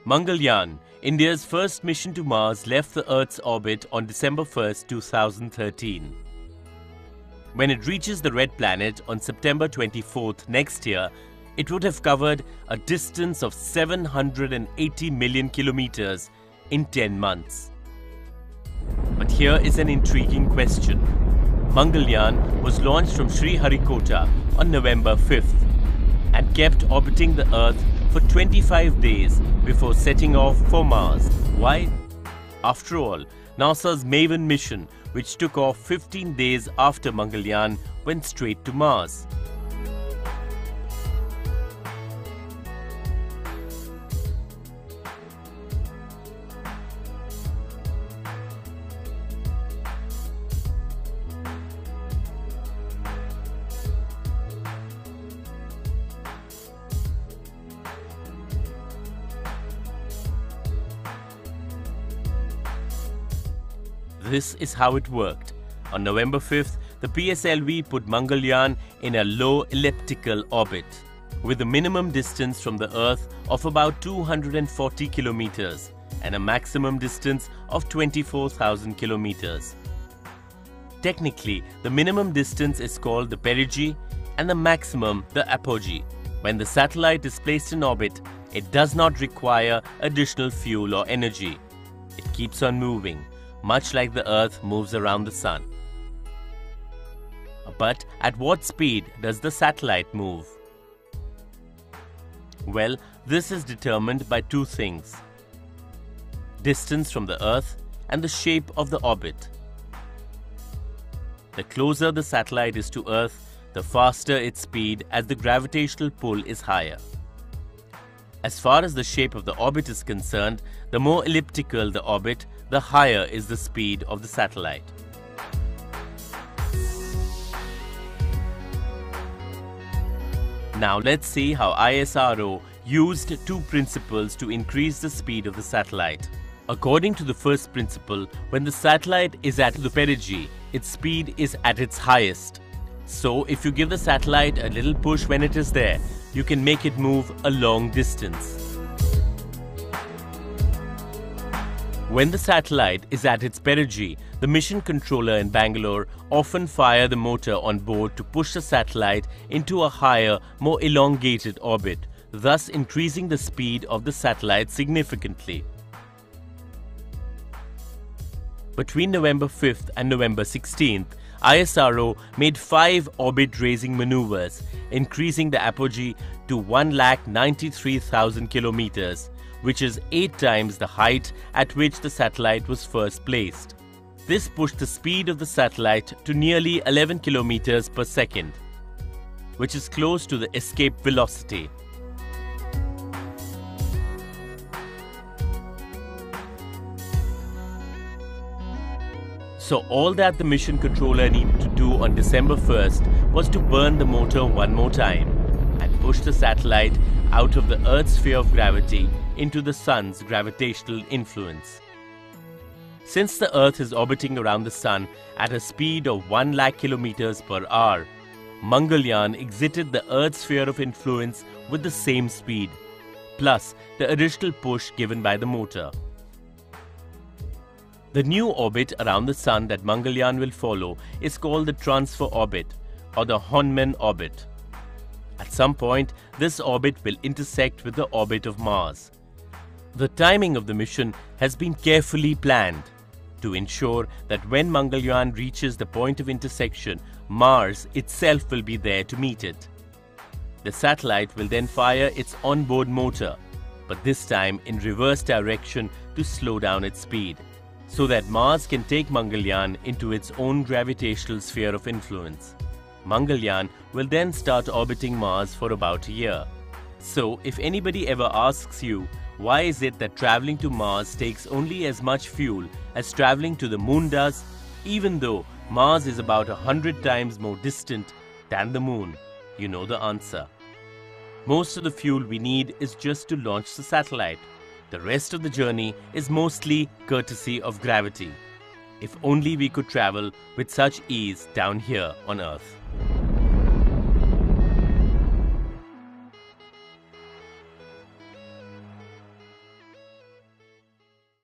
Mangalyaan, India's first mission to Mars, left the Earth's orbit on December 1, 2013. When it reaches the Red Planet on September 24th next year, it would have covered a distance of 780 million kilometers in 10 months. But here is an intriguing question. Mangalyaan was launched from Sriharikota on November 5th and kept orbiting the Earth for 25 days before setting off for Mars. Why? After all, NASA's MAVEN mission, which took off 15 days after Mangalyaan, went straight to Mars. This is how it worked. On November 5th, the PSLV put Mangalyaan in a low elliptical orbit, with a minimum distance from the Earth of about 240 kilometers and a maximum distance of 24,000 kilometers. Technically, the minimum distance is called the perigee and the maximum the apogee. When the satellite is placed in orbit, it does not require additional fuel or energy. It keeps on moving, much like the Earth moves around the Sun. But at what speed does the satellite move? Well, this is determined by two things: distance from the Earth and the shape of the orbit. The closer the satellite is to Earth, the faster its speed, as the gravitational pull is higher. As far as the shape of the orbit is concerned, the more elliptical the orbit, the higher is the speed of the satellite. Now let's see how ISRO used two principles to increase the speed of the satellite. According to the first principle, when the satellite is at the perigee, its speed is at its highest. So if you give the satellite a little push when it is there, you can make it move a long distance. When the satellite is at its perigee, the mission controller in Bangalore often fire the motor on board to push the satellite into a higher, more elongated orbit, thus increasing the speed of the satellite significantly. Between November 5th and November 16th, ISRO made 5 orbit-raising maneuvers, increasing the apogee to 193,000 kilometers, which is 8 times the height at which the satellite was first placed. This pushed the speed of the satellite to nearly 11 kilometers per second, which is close to the escape velocity. So all that the mission controller needed to do on December 1st was to burn the motor one more time and push the satellite out of the Earth's sphere of gravity into the Sun's gravitational influence. Since the Earth is orbiting around the Sun at a speed of 1 lakh kilometers per hour, Mangalyaan exited the Earth's sphere of influence with the same speed, plus the additional push given by the motor. The new orbit around the Sun that Mangalyaan will follow is called the transfer orbit or the Hanuman orbit. At some point, this orbit will intersect with the orbit of Mars. The timing of the mission has been carefully planned to ensure that when Mangalyaan reaches the point of intersection, Mars itself will be there to meet it. The satellite will then fire its onboard motor, but this time in reverse direction to slow down its speed, so that Mars can take Mangalyaan into its own gravitational sphere of influence. Mangalyaan will then start orbiting Mars for about a year. So, if anybody ever asks you, why is it that traveling to Mars takes only as much fuel as traveling to the Moon does, even though Mars is about 100 times more distant than the Moon, you know the answer. Most of the fuel we need is just to launch the satellite. The rest of the journey is mostly courtesy of gravity. If only we could travel with such ease down here on Earth.